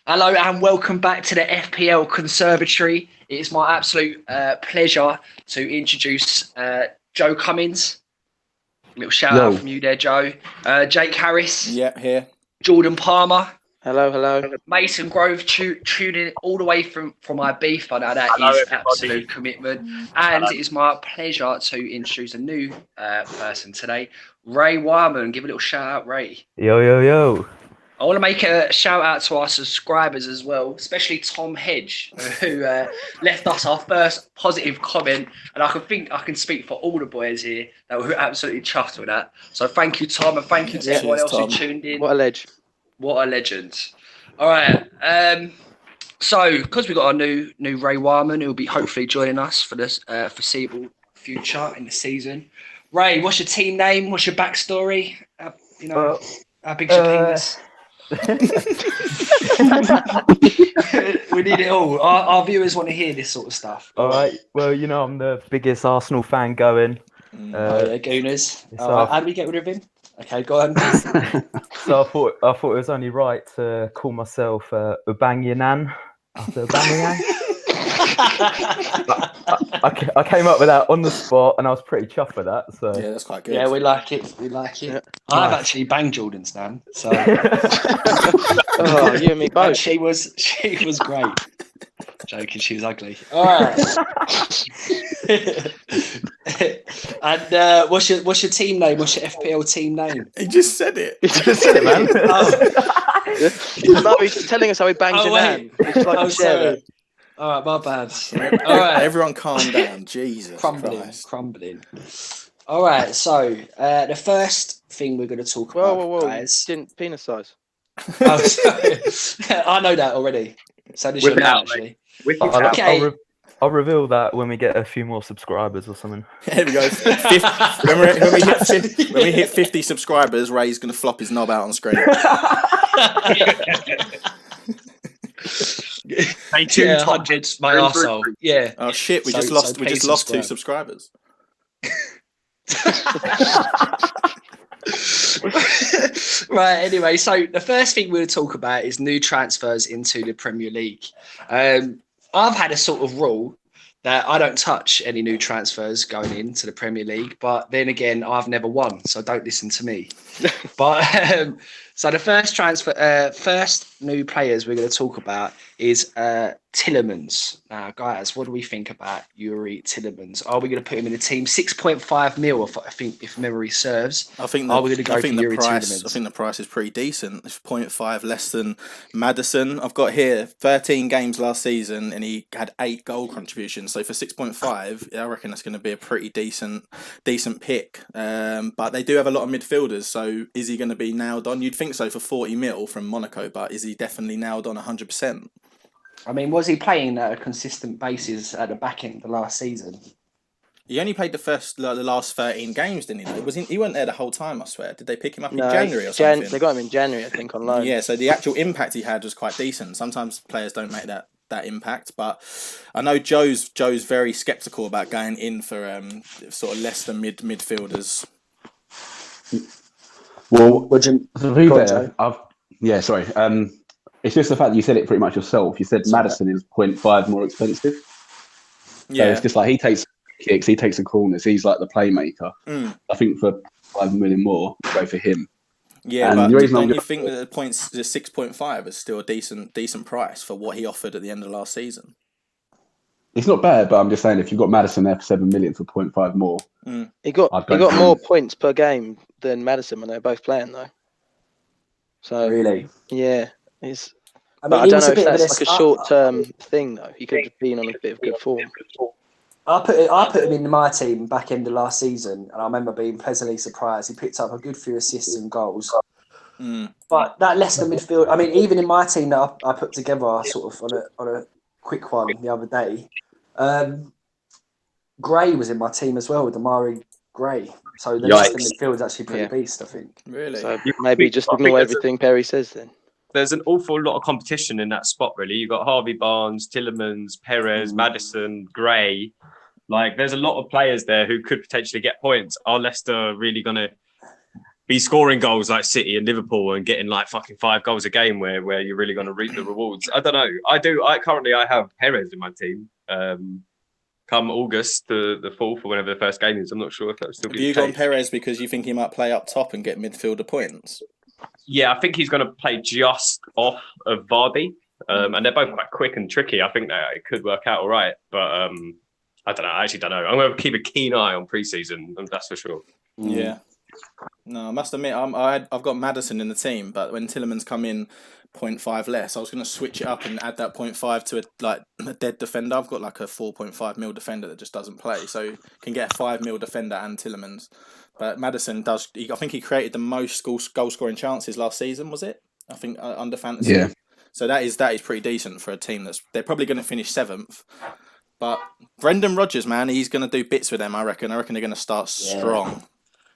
Hello and welcome back to the FPL Conservatory. It's my absolute pleasure to introduce Joe Cummins. A little shout out from you there, Joe. Jake Harris. Yep, here. Jordan Palmer. Hello. Mason Grove tuning in all the way from Ibiza. Now that is everybody. Absolute commitment. And it is my pleasure to introduce a new person today, Ray Wyman. Give a little shout out, Ray. Yo. I want to make a shout out to our subscribers as well, especially Tom Hedge, who left us our first positive comment. And I can speak for all the boys here that were absolutely chuffed with that. So thank you, Tom, and thank you to everyone else who tuned in. What a legend. All right. So because we've got our new Ray Wyman, who will be hopefully joining us for this foreseeable future in the season. Ray, what's your team name? What's your backstory? How big's your penis? We need it all. Our viewers want to hear this sort of stuff. All right. Well, I'm the biggest Arsenal fan going. Gooners. How do we get rid of him? Okay, go on. So I thought it was only right to call myself Ubanyanan after Aubameyang. I came up with that on the spot, and I was pretty chuffed with that. So yeah, that's quite good. Yeah, we like it. Yeah. I've actually banged Jordan's nan. So you and me both. She was great. Joking, she was ugly. All right. And what's your team name? What's your FPL team name? He just said it. Man. No, he's just telling us how he bangs your nan. It's like sorry. All right, my bad. All right, everyone, calm down. Jesus, crumbling. All right, so the first thing we're going to talk about, guys. Didn't penis size. Oh, sorry. I know that already. So does your nan, actually. Okay. I'll reveal that when we get a few more subscribers or something. There we go. When we hit 50 subscribers, Ray's going to flop his knob out on screen. Stay tuned, 100, my arsehole. Yeah. Oh shit! We just lost 2 subscribers. Right. Anyway, so the first thing we'll talk about is new transfers into the Premier League. I've had a sort of rule that I don't touch any new transfers going into the Premier League, but then again, I've never won, so don't listen to me. But so the first new players we're going to talk about is Tielemans. Now, guys, what do we think about Youri Tielemans? Are we going to put him in the team? 6.5 mil, I think, if memory serves. Are we going to go for Youri Tielemans? I think the price is pretty decent. It's 0.5 less than Maddison. I've got here 13 games last season, and he had 8 goal contributions. So for 6.5, I reckon that's going to be a pretty decent pick. But they do have a lot of midfielders. So is he going to be nailed on? You'd think so for 40 mil from Monaco, but is he definitely nailed on 100%? I mean, was he playing at a consistent basis at the back end of the last season? He only played the last 13 games, didn't he? He weren't there the whole time, I swear. Did they pick him up in January or something? They got him in January, I think, on loan. Yeah, so the actual impact he had was quite decent. Sometimes players don't make that impact, but I know Joe's very sceptical about going in for sort of less than midfielders. Well, to be fair, sorry. It's just the fact that you said it pretty much yourself. You said Maddison is 0.5 more expensive. So it's just like he takes kicks, he takes the corners, he's like the playmaker. I think for 5 million more, go for him. Yeah, and but don't you think that the 6.5 is still a decent price for what he offered at the end of last season? It's not bad, but I'm just saying if you've got Maddison there for 7 million for 0.5 more, he got more points per game than Maddison when they were both playing though. So really, yeah, I don't know if that's like a short-term thing though. He could have been on a bit of good form. I put him in my team back end of last season, and I remember being pleasantly surprised. He picked up a good few assists and goals. But that Leicester midfield, I mean, even in my team that I put together sort of on a quick one the other day, Gray was in my team as well with Amari Gray. So the Leicester midfield is actually pretty beast, I think. Really? So maybe just ignore everything Perry says then. There's an awful lot of competition in that spot, really. You've got Harvey Barnes, Tielemans, Perez, Maddison, Gray. Like, there's a lot of players there who could potentially get points. Are Leicester really going to be scoring goals like City and Liverpool and getting like fucking 5 goals a game where you're really going to reap the rewards. I don't know. I have Perez in my team. Come August, the 4th or whenever the first game is. I'm not sure if that'll still be the case. Have you gone Perez because you think he might play up top and get midfielder points? Yeah, I think he's going to play just off of Vardy. And they're both quite quick and tricky. I think that it could work out all right. But I don't know. I actually don't know. I'm going to keep a keen eye on pre-season, that's for sure. Yeah. No, I must admit, I've got Maddison in the team, but when Tielemans come in 0.5 less, I was going to switch it up and add that 0.5 to a dead defender. I've got like a 4.5 mil defender that just doesn't play, so can get a 5 mil defender and Tielemans. But Maddison does. I think he created the most goal scoring chances last season. Was it? I think under fantasy. Yeah. So that is pretty decent for a team they're probably going to finish 7th. But Brendan Rodgers, man, he's going to do bits with them. I reckon they're going to start strong.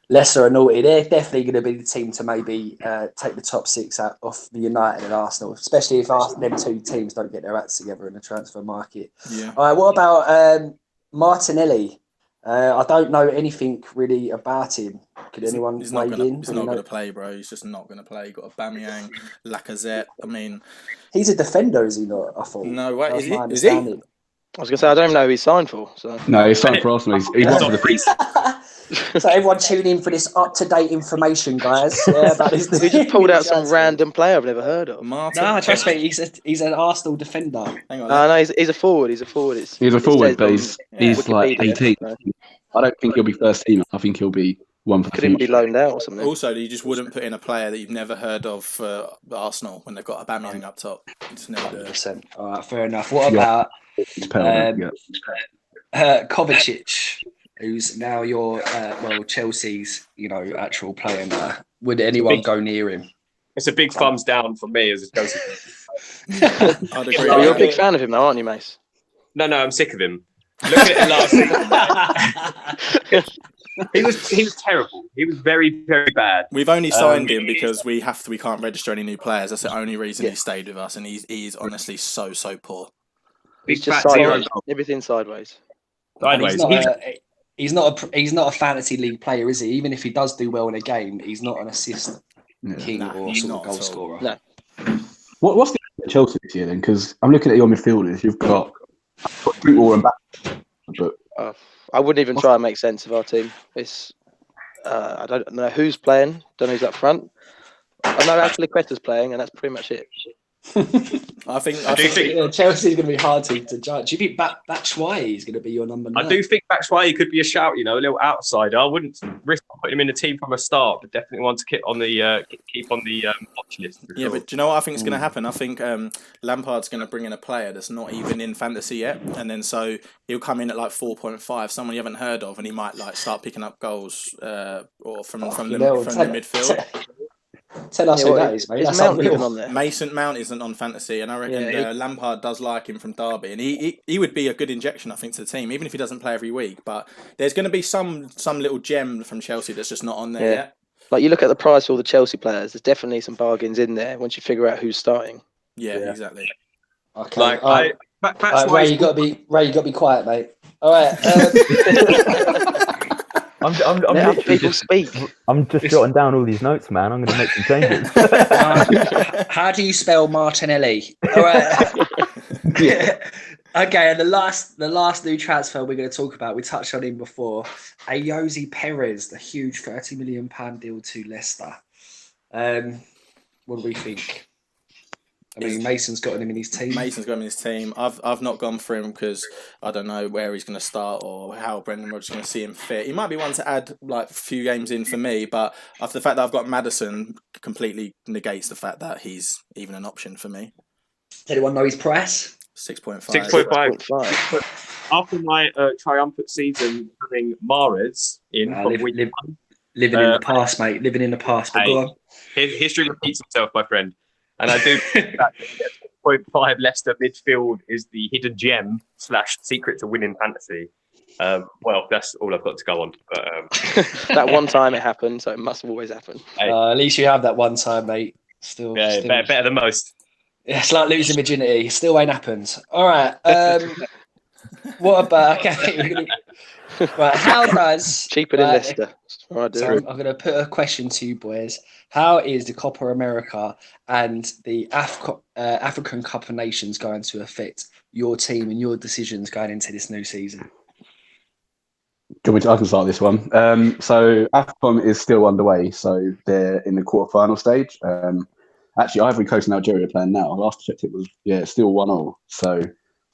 Leicester are naughty. They're definitely going to be the team to maybe take the top 6 out off the United and Arsenal, especially if them 2 teams don't get their acts together in the transfer market. Yeah. All right, what about Martinelli? I don't know anything really about him. Could anyone weigh in? He's not going to play, bro. He's just not going to play. He's got Aubameyang, Lacazette. I mean, he's a defender, is he not? I thought. No, wait, is he? I was going to say I don't even know who he's signed for. So no, he's signed for Arsenal. He's not the priest. So everyone tune in for this up-to-date information, guys. Yeah, about this. We just pulled out some random player I've never heard of. No, trust me, he's an Arsenal defender. Hang on. No, he's a forward. He's a forward. He's a forward, but he's like 18. I don't think he'll be first team. I think he'll be one for the future. Could he be loaned out or something? Also, you just wouldn't put in a player that you've never heard of for Arsenal when they've got Aubameyang up top. It's never 100%. All right, fair enough. What about Kovacic, who's now your Chelsea's actual player now? Would anyone go near him? It's a big thumbs down for me as a Chelsea. I'd agree. You're a big fan of him now, aren't you, Mace? No, I'm sick of him. Look at it last season. He was terrible. He was very, very bad. We've only signed him because we can't register any new players. That's the only reason he stayed with us, and he's honestly so poor. He's just sideways. Everything sideways. He's not a fantasy league player, is he? Even if he does do well in a game, he's not an assist king or sort of goal scorer. No. What's the Chelsea this year then? Because I'm looking at your midfielders. You've got Drinkwater and back, but I wouldn't even try and make sense of our team. It's I don't know who's playing. Don't know who's up front. I know Azpilicueta's playing, and that's pretty much it. I think Chelsea's going to be hard to judge. Do you think Batshuayi is going to be your number 9? I do think Batshuayi could be a shout. A little outsider. I wouldn't risk putting him in the team from a start, but definitely want to keep on the watch list. Sure. But do you know what I think is going to happen? I think Lampard's going to bring in a player that's not even in fantasy yet, and then so he'll come in at like 4.5, someone you haven't heard of, and he might like start picking up goals or from the midfield. Tell us who that is, mate. That's Mount even on there. Mason Mount isn't on fantasy, and I reckon Lampard does like him from Derby, and he would be a good injection, I think, to the team, even if he doesn't play every week. But there's going to be some little gem from Chelsea that's just not on there yet. Like you look at the price for all the Chelsea players, there's definitely some bargains in there once you figure out who's starting. Yeah. Exactly. Okay. Ray, you got to be quiet, mate. All right. I'm literally just jotting down all these notes, man. I'm going to make some changes. How do you spell Martinelli? All right. Okay, and the last new transfer we're going to talk about, we touched on him before, Ayoze Perez, the huge £30 million deal to Leicester. What do we think? I mean, Mason's got him in his team. I've not gone for him because I don't know where he's going to start or how Brendan Rodgers is going to see him fit. He might be one to add like a few games in for me, but after the fact that I've got Maddison completely negates the fact that he's even an option for me. Anyone know his price? 6.5. 6.5. After my triumphant season having Mahrez in from week 1. Living in the past, mate. Living in the past. But go on. History repeats itself, my friend. And I do think that 0.5 Leicester midfield is the hidden gem / secret to winning fantasy. Well, that's all I've got to go on. But, that one time it happened, so it must have always happened. At least you have that one time, mate. Still better than most. It's like losing virginity. Still ain't happened. All right. What about okay? Right, how does Cheaper than Leicester? I'm going to put a question to you, boys. How is the Copa America and the African Cup of Nations going to affect your team and your decisions going into this new season? I can start this one. So AFCON is still underway, so they're in the quarterfinal stage. Actually, Ivory Coast and Algeria are playing now. Last I checked, it was still 1-1. So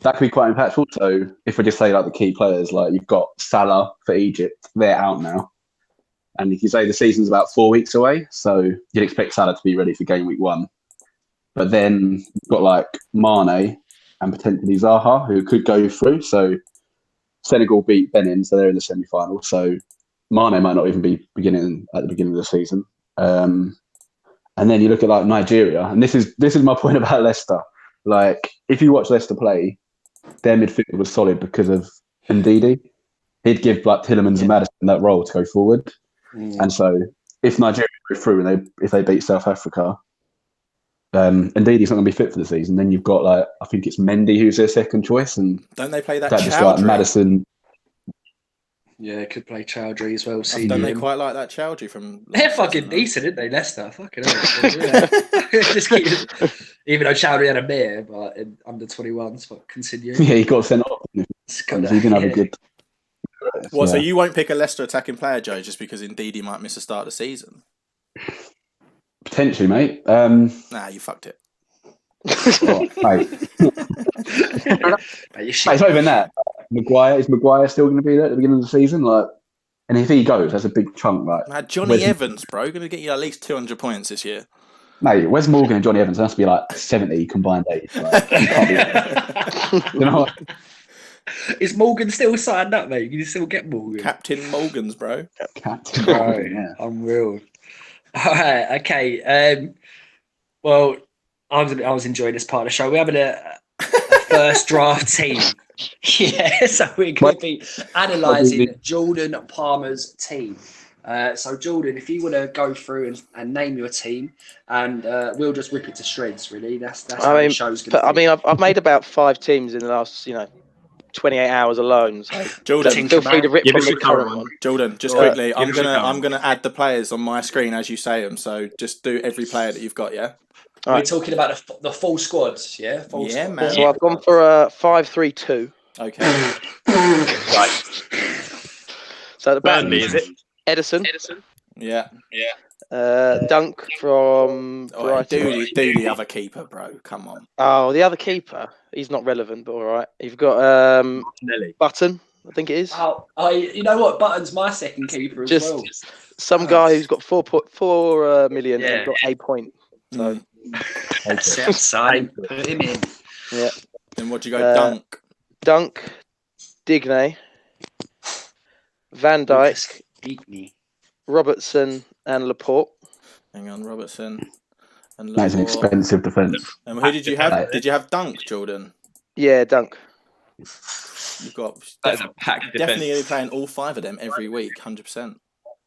that could be quite impactful. So if we just say like the key players, like you've got Salah for Egypt, they're out now, and if you say the season's about 4 weeks away, so you'd expect Salah to be ready for game week 1. But then you've got like Mane and potentially Zaha, who could go through. So Senegal beat Benin, so they're in the semi-final. So Mane might not even be beginning at the beginning of the season. And then you look at like Nigeria, and this is my point about Leicester. Like if you watch Leicester play, their midfield was solid because of Ndidi. He'd give like Tielemans and Maddison that role to go forward. And so if Nigeria go through and if they beat South Africa, Ndidi's not going to be fit for the season. Then you've got like I think it's Mendy who's their second choice, and don't they play that just like Maddison? Yeah, could play Chowdhury as well. Don't they quite like that Chowdhury from? They're fucking decent, aren't they, Leicester? Fucking hell. Just keep, even though Chowdhury had a beer, but in under 21s, but continue. Yeah, he got sent off. He didn't have a good. What? So you won't pick a Leicester attacking player, Joe, just because Ndidi might miss the start of the season? Potentially, mate. Nah, you fucked it. Mate. It's not even that. Is Maguire still going to be there at the beginning of the season? Like, and if he goes, that's a big chunk. Like, Johnny Evans, bro, going to get you at least 200 points this year. Mate, Wes Morgan and Johnny Evans has to be like 70 combined age. Like, you can't do that. You know what? Is Morgan still signed up, mate? You can still get Morgan. Captain Morgan's, bro. Captain Morgan, yeah. Unreal. All right, okay. Well, I was enjoying this part of the show. We're having a first draft team. Yeah, so we're going to be analysing Jordan Palmer's team. So Jordan, if you want to go through and name your team, and we'll just rip it to shreds. Really, that's how the show's going to be. I've made about 5 teams in the last 28 hours alone. So Jordan, feel free to rip from the current one. Jordan, just quickly, I'm gonna add the players on my screen as you say them. So just do every player that you've got, yeah. We're talking about the full squads, yeah. Full squad. Man. So I've gone for a 5-3-2. Okay. Right. So at the back, Burnley, is it? Edison. Yeah. Dunk from do the other keeper, bro. Come on. Oh, the other keeper. He's not relevant, but all right. You've got Martinelli. Button, I think it is. You know what? Button's my second keeper as well. Some guy who's got 4 million and got a point. So put him in. Yeah. Then what do you go? Dunk, Digne, Van Dijk, Robertson, and Laporte. Hang on, Robertson and Laporte. That's an expensive defence. And who did you have? Did you have Dunk, Jordan? Yeah, Dunk. You've got packed definitely going to be playing all 5 of them every week, 100%.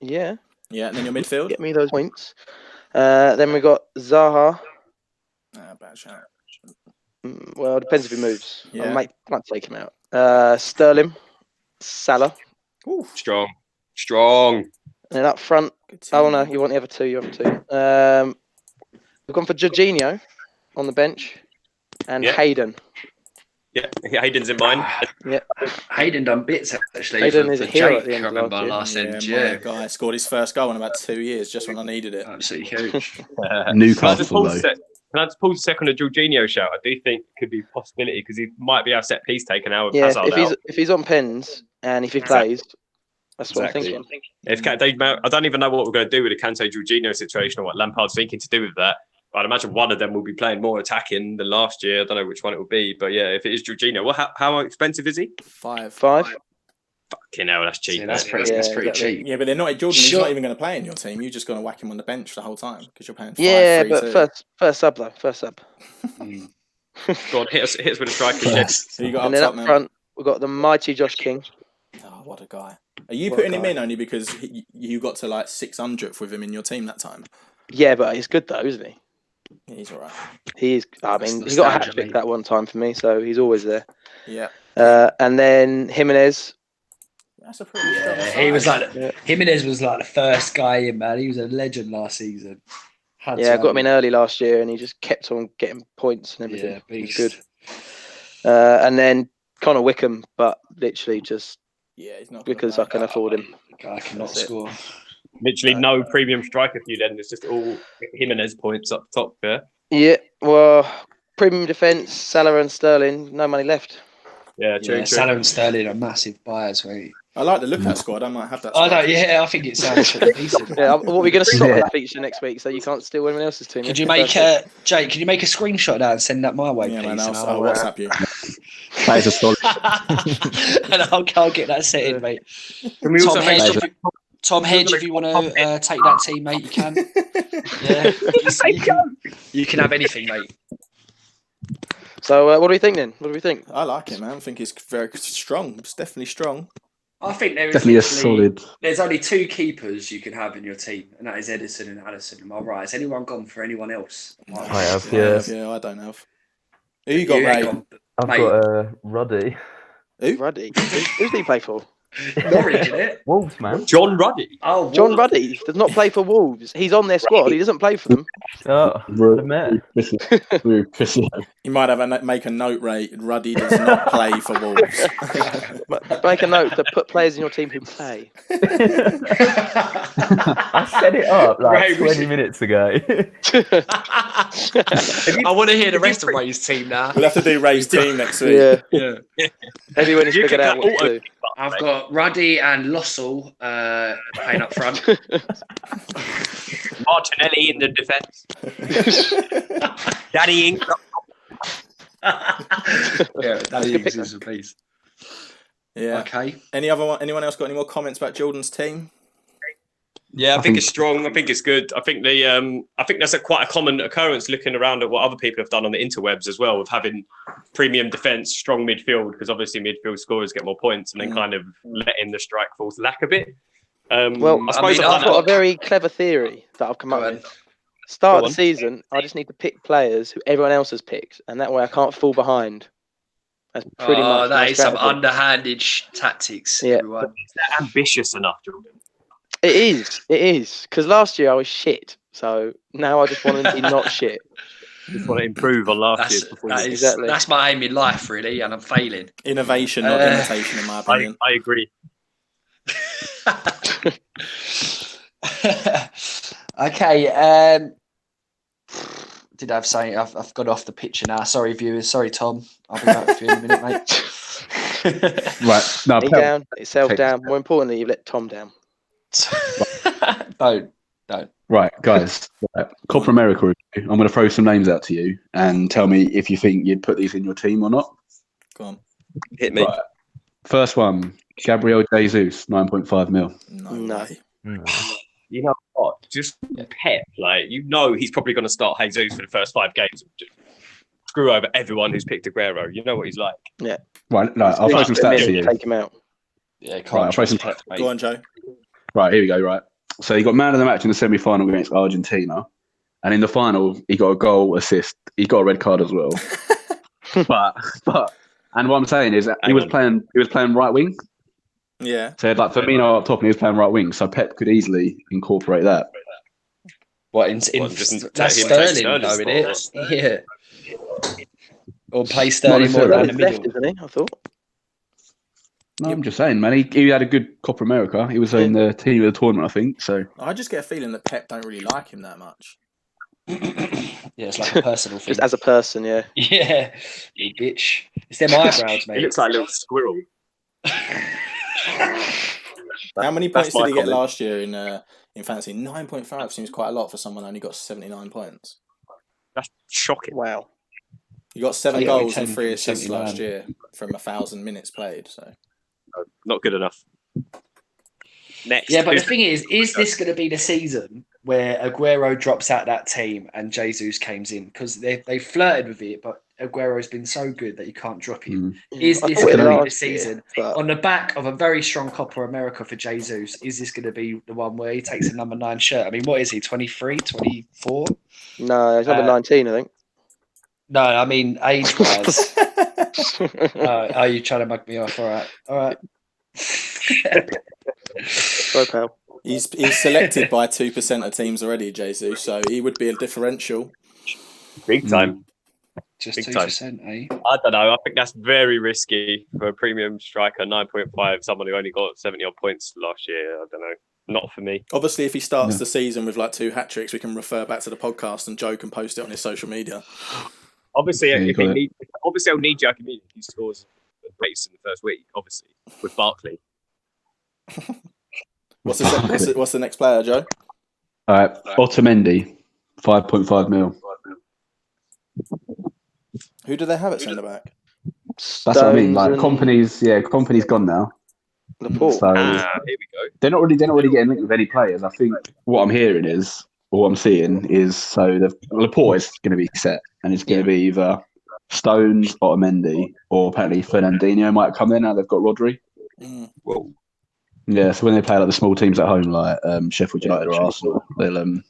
Yeah. Yeah, and then your midfield. Get me those points. Then we got Zaha. Bad shout. Well, it depends if he moves. Yeah. I might take him out. Sterling, Salah. Ooh, strong. And then up front. Oh no, you want the other 2? You have 2. We've gone for Jorginho on the bench and Hayden. Yeah, Hayden's in mine. Yeah, Hayden done bits actually. Hayden is a hero at the end of last year. Yeah, guy scored his first goal in about 2 years, just when I needed it. Absolutely huge. Newcastle though. Can I just pause a second on the Jorginho shout? I do think it could be a possibility because he might be our set piece taken out with Hazard out. If he's on pens and if he plays, that's what I'm thinking. If I don't even know what we're going to do with the Kante Jorginho situation or what Lampard's thinking to do with that. I'd imagine one of them will be playing more attacking than last year. I don't know which one it will be, but yeah, if it is Jorginho, how expensive is he? 5. Fucking hell, that's cheap. Yeah, that's pretty cheap. Yeah, but they're not. Jordan, he's not even going to play in your team. You're just going to whack him on the bench the whole time because you're paying 5. Yeah, but first sub though. First sub. Go on, hit us with a striker. Who you got and then up front, we've got the mighty Josh King. Oh, what a guy! Are you putting him in only because you got to like 600th with him in your team that time? Yeah, but he's good though, isn't he? Yeah, he's all right. He is. I mean, he got a hat trick that one time for me, so he's always there. Yeah. And then Jimenez. That's a pretty strong side. He was like Jimenez was like the first guy in, man. He was a legend last season. I got him in early last year, and he just kept on getting points and everything. Yeah, He was beast. good. And then Connor Wickham, but literally just he's not because I can afford him. Guy cannot score. Literally no premium striker for you then. It's just all Jimenez points up top there. Yeah, well, premium defence, Salah and Sterling, no money left. Yeah, true. Salah and Sterling are massive buyers, mate. I like the look of that squad. I might have that. I don't. Yeah, I think it sounds pretty decent. Yeah, what are we going to stop that feature next week so you can't steal anyone else's team? Could you make Jake? Could you make a screenshot of that and send that my way, Yeah, please? man, I'll WhatsApp you. That is a solid. And I'll get that set in, mate. Can we also Tom Hedge, if you want to take that team, mate, you can. Yeah, you can have anything, mate. So, what do we think then? What do we think? I like it, man. I think it's very strong. It's definitely strong. I think there is Definitely a solid. There's only two keepers you can have in your team, and that is Edison and Addison. Am I right? Has anyone gone for anyone else? I have, yeah. Yeah, I don't have. Who you got, Ray? I've got Ruddy. Who? Ruddy. Who's he play for? Norwich, isn't it? Wolves, man. John Ruddy. Oh, John Ruddy does not play for Wolves. He's on their squad. He doesn't play for them. Oh, what a man. You might have make a note, Ray. Ruddy does not play for Wolves. Make a note to put players in your team who play. I set it up like 20 minutes ago. I want to hear the rest of Ray's team now. We'll have to do Ray's team next week. Yeah. Everyone has figured out what to do. I've got Ruddy and Lossell playing up front. Martinelli in the defence. Danny Ings. Yeah, Danny Ings is a beast. Yeah. Okay. Anyone else got any more comments about Jordan's team? Yeah, I think it's strong. I think it's good. I think I think that's quite a common occurrence looking around at what other people have done on the interwebs as well, of having premium defence, strong midfield, because obviously midfield scorers get more points, and then kind of letting the strike force lack a bit. Well, I suppose I've got a very clever theory that I've come up with. Start of the season, I just need to pick players who everyone else has picked, and that way I can't fall behind. That's pretty much. That is some underhanded tactics. Yeah. Everyone. Is that ambitious enough, Jordan? It is. Because last year I was shit, so now I just want to be not shit. Just want to improve on last year's performance. Exactly. That's my aim in life, really, and I'm failing. Innovation, not imitation, in my opinion. I agree. Okay. Did I have something? I've got off the picture now. Sorry, viewers. Sorry, Tom. I'll be back with you in a minute, mate. Right. No, He down, yourself down. More importantly, you've let Tom down. Don't. Right, guys. Right. Copa America review. I'm going to throw some names out to you and tell me if you think you'd put these in your team or not. Go on. Hit me. Right. First one, Gabriel Jesus, 9.5 mil. No. You know what? Just Pep, he's probably going to start Jesus for the first 5 games. Just screw over everyone who's picked Aguero. You know what he's like. Yeah. Right, no, I'll throw some stats to you. Take him out. Yeah, I'll throw some. Go on, Joe. Right, here we go. Right. So he got man of the match in the semi-final against Argentina, and in the final he got a goal, assist. He got a red card as well. but and what I'm saying is that he was playing right wing. Yeah. So like Firmino up top, and he was playing right wing. So Pep could easily incorporate that. That's Sterling, though, isn't it? Yeah. Or play Sterling more down the middle, isn't he? I thought. No, I'm just saying, man. He had a good Copa America. He was in the team of the tournament, I think. So I just get a feeling that Pep don't really like him that much. Yeah, it's like a personal thing. Just as a person, yeah. Yeah, you bitch. It's them eyebrows, mate. He looks like a little squirrel. How many points did he get last year in fantasy? 9.5 seems quite a lot for someone who only got 79 points. That's shocking. Wow. He got 7 goals and 3 assists last year from 1,000 minutes played. So not good enough. Next. Yeah, but the thing is this going to be the season where Aguero drops out that team and Jesus comes in? Because they flirted with it, but Aguero's been so good that you can't drop him. Is this going to be the season? On the back of a very strong Copa America for Jesus, is this going to be the one where he takes a number 9 shirt? I mean, what is he, 23, 24? No, he's number 19, I think. No, I mean age-wise. Are you trying to mug me off? All right. Sorry, pal. He's selected by 2% of teams already, Jesus. So he would be a differential. Big time. Just 2%, eh? I don't know. I think that's very risky for a premium striker. 9.5. Someone who only got 70 odd points last year. I don't know. Not for me. Obviously, if he starts the season with like 2 hat tricks, we can refer back to the podcast and Joe can post it on his social media. Obviously, he'll need Jack if he scores a pace in the first week. Obviously, with Barkley. What's the next player, Joe? All right, Otamendi, 5.5 mil. Who do they have at centre back? That's what I mean. Like company's gone now. Laporte. So here we go. they're not really getting linked with any players. I think what I'm hearing is, or what I'm seeing is, so Laporte is going to be set, and it's going to be either Stones, Otamendi, or apparently Fernandinho might come in. Now they've got Rodri. Whoa. Yeah, so when they play like the small teams at home, like Sheffield United or Arsenal, they'll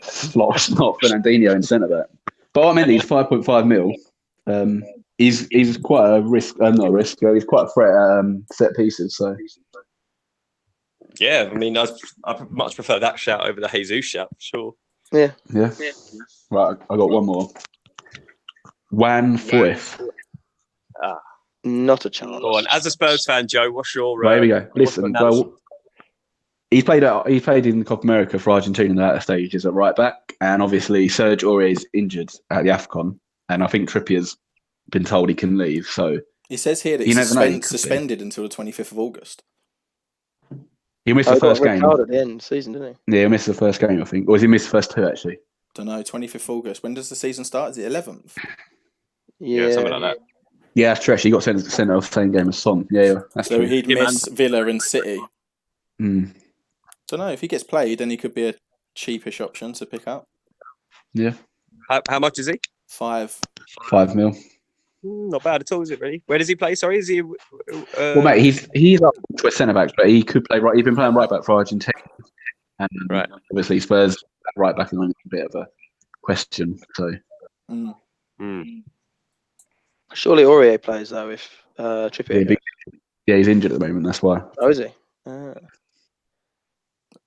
slot Fernandinho in centre back. But Otamendi's 5.5 mil. He's quite a risk. Not a risk. He's quite a threat at set pieces. So yeah, I mean, I much prefer that shout over the Jesus shout, for sure. Yeah. Right, I got one more. Juan Foyth. Not a chance. Go on. As a Spurs fan, Joe, what's your? Right, here we go. Listen, well, he played in the Copa America for Argentina in the latter stages at right back, and obviously Serge Aurier's injured at the AFCON, and I think Trippier's been told he can leave. So it says here that he's suspended until the 25th of August. He missed the first game. At the end of the season, didn't he? Yeah, he missed the first game, I think, or has he missed the first 2 actually? Don't know. 25th of August. When does the season start? Is it 11th? Yeah, something like that. Yeah, that's true. Actually, he got sent off the same game as Son. Yeah, that's so true. He'd miss Villa and City. Don't know. If he gets played, then he could be a cheapish option to pick up. Yeah. How much is he? 5 mil. Not bad at all, is it really? Where does he play? Sorry, is he? Well, mate, he's up to a centre back, but he could play right. He's been playing right back for Argentina, and obviously Spurs right back is a bit of a question. So. Surely Aurier plays though if Trippier. Yeah, he's injured at the moment. That's why. Oh, is he?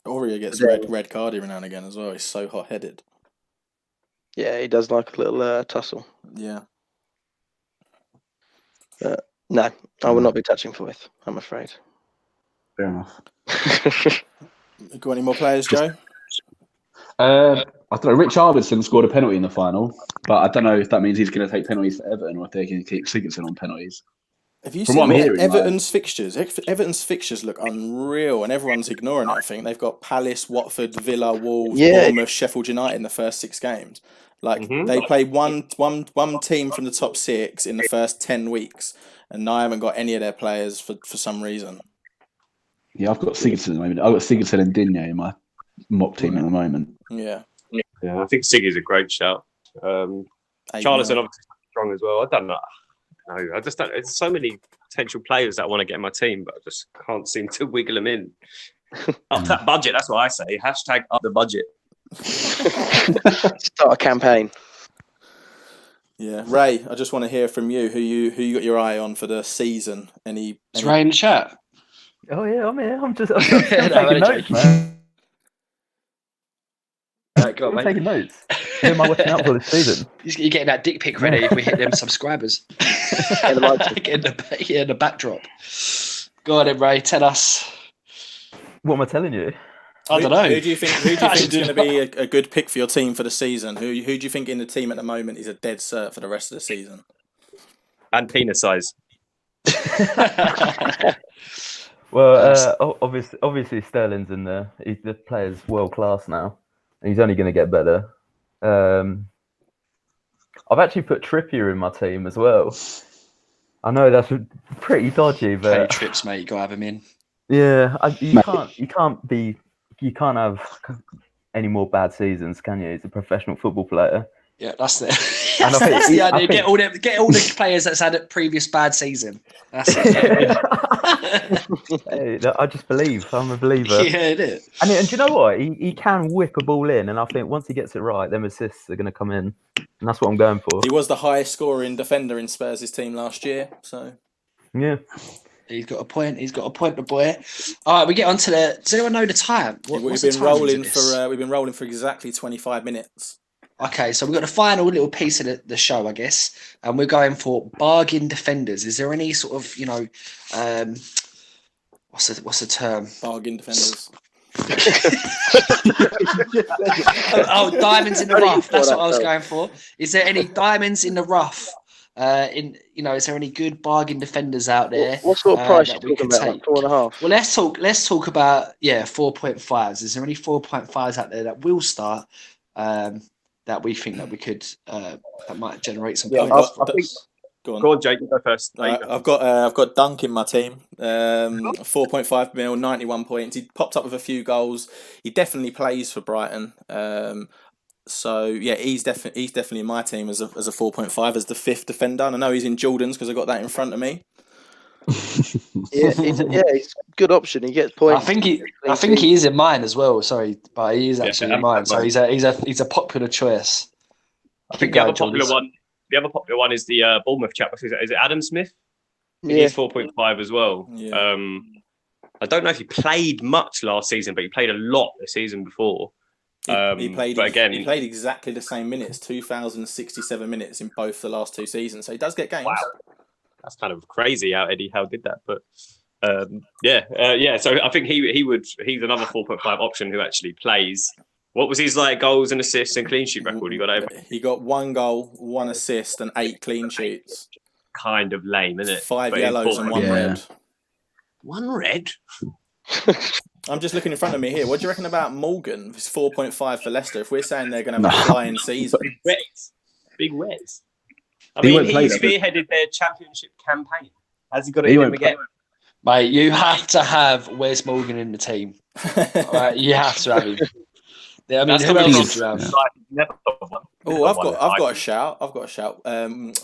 Aurier gets red card every now and again as well. He's so hot-headed. Yeah, he does like a little tussle. Yeah. No, I will not be touching Foyth, I'm afraid. Fair enough. Got any more players, Joe? I don't know. Rich Arvidsson scored a penalty in the final, but I don't know if that means he's going to take penalties for Everton or if they're going to keep Sigurdsson on penalties. Have you seen Everton's fixtures? Everton's fixtures look unreal, and everyone's ignoring it. I think they've got Palace, Watford, Villa, Wolves, Bournemouth, Sheffield United in the first 6 games. Like they play one team from the top 6 in the first 10 weeks, and I haven't got any of their players for some reason. Yeah, I've got Sigurdsson at the moment. I've got Sigurdsson and Digne in my mock team at the moment. Yeah, I think Siggy's a great shout. Charlison obviously strong as well. I don't know. No, I just don't. There's so many potential players that I want to get in my team, but I just can't seem to wiggle them in. Up that budget. That's what I say. Hashtag up the budget. Start a campaign. Yeah, Ray. I just want to hear from you. Who you got your eye on for the season? Is Ray in the chat? Oh yeah, I'm here. I'm taking notes, man. Go on, mate. Taking notes. Who am I watching out for this season? You're getting that dick pic ready if we hit them subscribers. Get the backdrop. Go on then, Ray. Tell us. What am I telling you? I don't know. Who do you think is going to be a good pick for your team for the season? Who do you think in the team at the moment is a dead cert for the rest of the season? And penis size. Well, obviously Sterling's in there. The player's world class now. He's only going to get better. I've actually put Trippier in my team as well. I know that's pretty dodgy, but Trips, mate, you got to have him in. Yeah, you can't have any more bad seasons, can you? He's a professional football player. Yeah, that's the idea. Get all the players that's had a previous bad season. That's it. Hey, I just believe. I'm a believer. Yeah, it is. And do you know what? He can whip a ball in, and I think once he gets it right, them assists are going to come in, and that's what I'm going for. He was the highest scoring defender in Spurs' team last year, so yeah. He's got a point. The boy. All right, we get on to the. Does anyone know the time? We've been rolling for exactly 25 minutes. Okay, so we've got the final little piece of the show, I guess, and we're going for bargain defenders. Is there any sort of, what's the term? Bargain defenders. Diamonds in the rough. That's what I was going for. Is there any diamonds in the rough? Is there any good bargain defenders out there? What sort of price we could take? 4.5. Well, let's talk about 4.5s. Is there any 4.5s out there that will start? That we think that we could that might generate some points. Go on, Jake. You go first. I've got Dunk in my team. 4.5 mil, 91 points. He popped up with a few goals. He definitely plays for Brighton. So yeah, he's definitely in my team as a 4.5 as the fifth defender. And I know he's in Jordan's because I got that in front of me. He's a good option. He gets points. I think he is in mine as well. Sorry, but he is actually in mine. So he's a popular choice. I think the other popular one is the Bournemouth chap. Is it Adam Smith? He's 4.5 as well. Yeah. I don't know if he played much last season, but he played a lot the season before. He played exactly the same minutes, 2,067 minutes in both the last two seasons. So he does get games. Wow. That's kind of crazy how Eddie Howe did that, but So I think he's another 4.5 option who actually plays. What was his goals and assists and clean sheet record? He got 1 goal, 1 assist, and 8 clean sheets. Kind of lame, isn't it? 5 yellows and 1 red. 1 red. I'm just looking in front of me here. What do you reckon about Morgan? It's 4.5 for Leicester. If we're saying they're going to have a flying season, big Wes. I mean, he spearheaded their championship campaign. Has he got it in him again? Mate, you have to have Wes Morgan in the team. Right, you have to have him. Yeah, I mean, who else do you have? I've got a shout.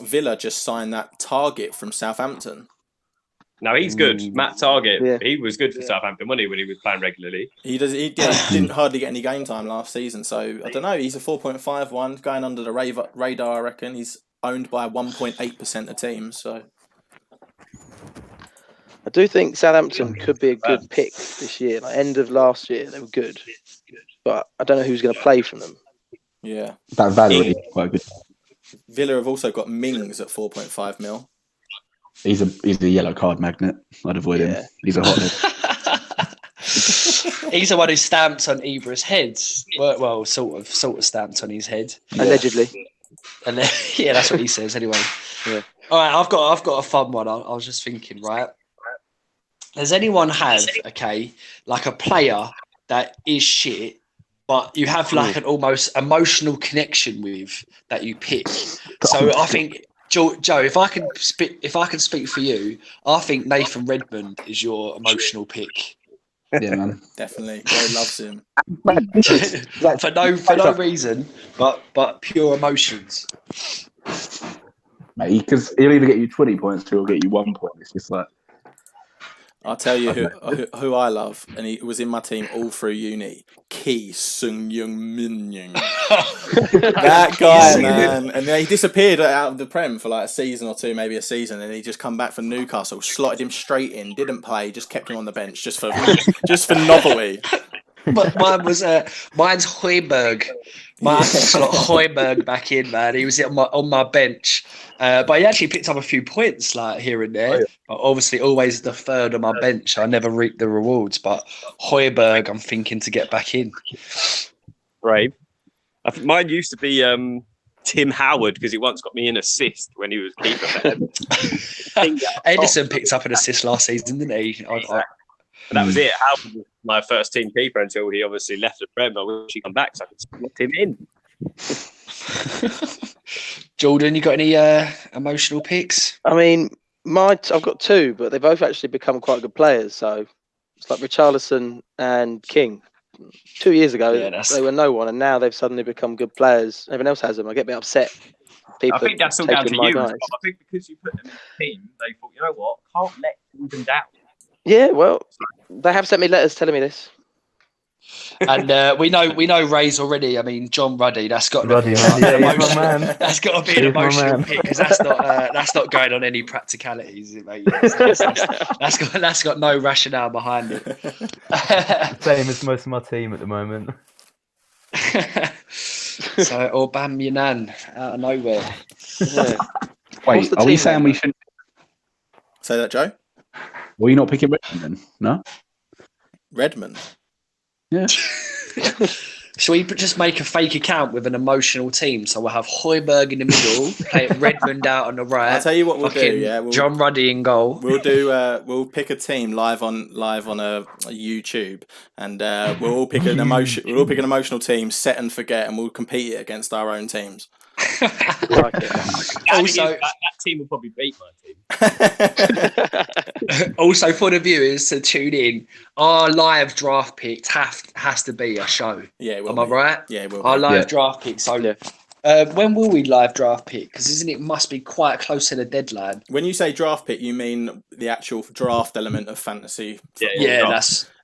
Villa just signed that Target from Southampton. No, he's good. Matt Target, He was good for Southampton, wasn't he, when he was playing regularly? He didn't hardly get any game time last season, so I don't know. He's a 4.5 one, going under the radar, I reckon. He's owned by 1.8% of teams, so... I do think Southampton could be a good pick this year. End of last year, they were good. But I don't know who's going to play from them. Yeah. That value is quite good. Villa have also got Mings at 4.5 mil. He's a yellow card magnet. I'd avoid him. He's a hothead. He's the one who stamped on Ibra's head. Well, sort of stamped on his head. Allegedly. And yeah, that's what he says anyway. Yeah. All right, I've got a fun one. I was just thinking, right? Does anyone have a player that is shit, but you have an almost emotional connection with that you pick? So I think Joe, if I can speak for you, I think Nathan Redmond is your emotional pick. Yeah, man, definitely. Joe loves him for no reason, but pure emotions. Mate, because he'll either get you 20 points or he'll get you 1 point. It's just like. I'll tell you who I love, and he was in my team all through uni. Ki Sung-Young Min. That guy, man. And he disappeared out of the Prem for a season or two, maybe a season, and he just come back from Newcastle, slotted him straight in, didn't play, just kept him on the bench just for novelty. But mine's Højbjerg. Mine's slot Højbjerg back in, man. He was on my bench. But he actually picked up a few points here and there. But obviously, always the third on my bench. I never reaped the rewards. But Højbjerg, I'm thinking to get back in. Brave. I think mine used to be Tim Howard because he once got me an assist when he was keeper. Edison picked up an assist last season, didn't he? And that was it. Howard was my first team keeper until he obviously left the Prem. I wish he'd come back so I could slot him in. Jordan, you got any emotional picks? I mean, I've got 2, but they both actually become quite good players. So it's like Richarlison and King. 2 years ago, they were no one, and now they've suddenly become good players. Everyone else has them. I get a bit upset. I think that's all down to you. I think because you put them in the team, they thought, you know what, can't let them down. Yeah, well, they have sent me letters telling me this. And we know Ray's already. I mean, John Ruddy. That's got to be that's got to be an emotional pick because that's not going on any practicalities, mate. That's got no rationale behind it. Same as most of my team at the moment. So, or Bamyanan out of nowhere. Yeah. Wait, are we saying we shouldn't? Say that, Joe? Were you not picking Redmond then? No? Redmond? Yeah. Shall we just make a fake account with an emotional team? So we'll have Højbjerg in the middle, play Redmond out on the right. I'll tell you what we'll do. Yeah, John Ruddy in goal. We'll do. We'll pick a team live on a YouTube, and we'll all pick an emotional team, set and forget, and we'll compete it against our own teams. Also, that team will probably beat my team. Also, for the viewers to tune in, our live draft pick has to be a show. Yeah, it will am I right? Yeah, it will. Our live draft pick. So, when will we live draft pick? Because isn't it must be quite close to the deadline? When you say draft pick, you mean the actual draft element of fantasy? Yeah,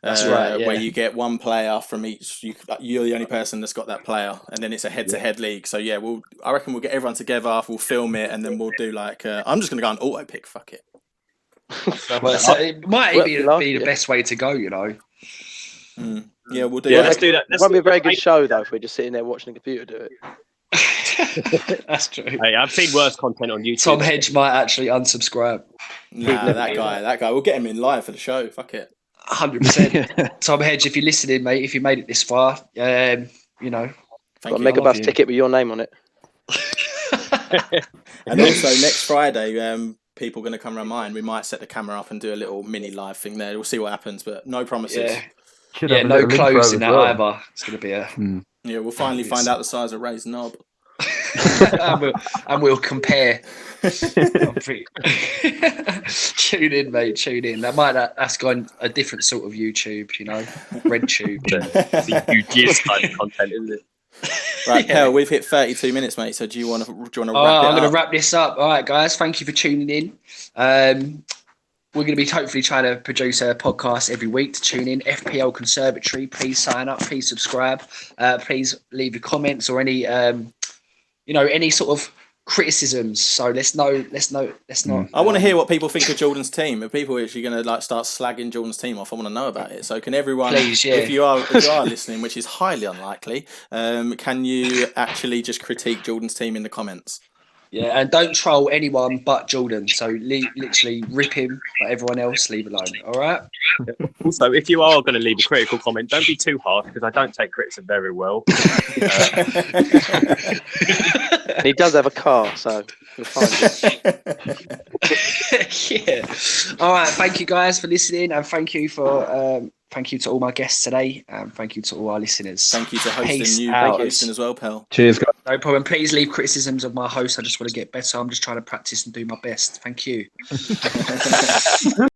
that's right. Yeah. Where you get one player from each. You're the only person that's got that player, and then it's a head-to-head league. So yeah, I reckon we'll get everyone together. We'll film it, and then we'll do like. I'm just gonna go on auto pick. Fuck it. Well, so it might be the best way to go, you know. Yeah, we'll do. Yeah, that. let's do that. It won't be a very good show though if we're just sitting there watching the computer do it. That's true. Hey, I've seen worse content on YouTube. Tom Hedge might actually unsubscribe. Nah, that guy. We'll get him in live for the show. Fuck it. 100%. Tom Hedge, if you're listening, mate, if you made it this far, you know. Got a Megabus ticket with your name on it. And also next Friday, people are going to come around mine. We might set the camera up and do a little mini live thing there. We'll see what happens, but no promises. Yeah, no clothes in that either. It's going to be a... Yeah, we'll finally find out the size of Ray's knob. and we'll compare. Tune in, mate. Tune in. That's gone a different sort of YouTube, you know, RedTube. The UGS kind of content, isn't it? Right, Pel, we've hit 32 minutes, mate. So do you want to wrap it up? I'm going to wrap this up. All right, guys. Thank you for tuning in. We're going to be hopefully trying to produce a podcast every week to tune in. FPL Conservatory. Please sign up. Please subscribe. Please leave your comments or any, any sort of criticisms. So let's not. I want to hear what people think of Jordan's team. Are people actually going to start slagging Jordan's team off? I want to know about it. So can everyone, please, if you are listening, which is highly unlikely, can you actually just critique Jordan's team in the comments? Yeah, and don't troll anyone but Jordan. So literally rip him, but everyone else leave alone. All right. Also, if you are going to leave a critical comment, don't be too harsh because I don't take criticism very well. He does have a car, so you'll find it. Yeah. All right. Thank you guys for listening, and thank you to all my guests today, and thank you to all our listeners. Thank you to hosting as well, Pel. Cheers, guys. No problem. Please leave criticisms of my host. I just want to get better. I'm just trying to practice and do my best. Thank you.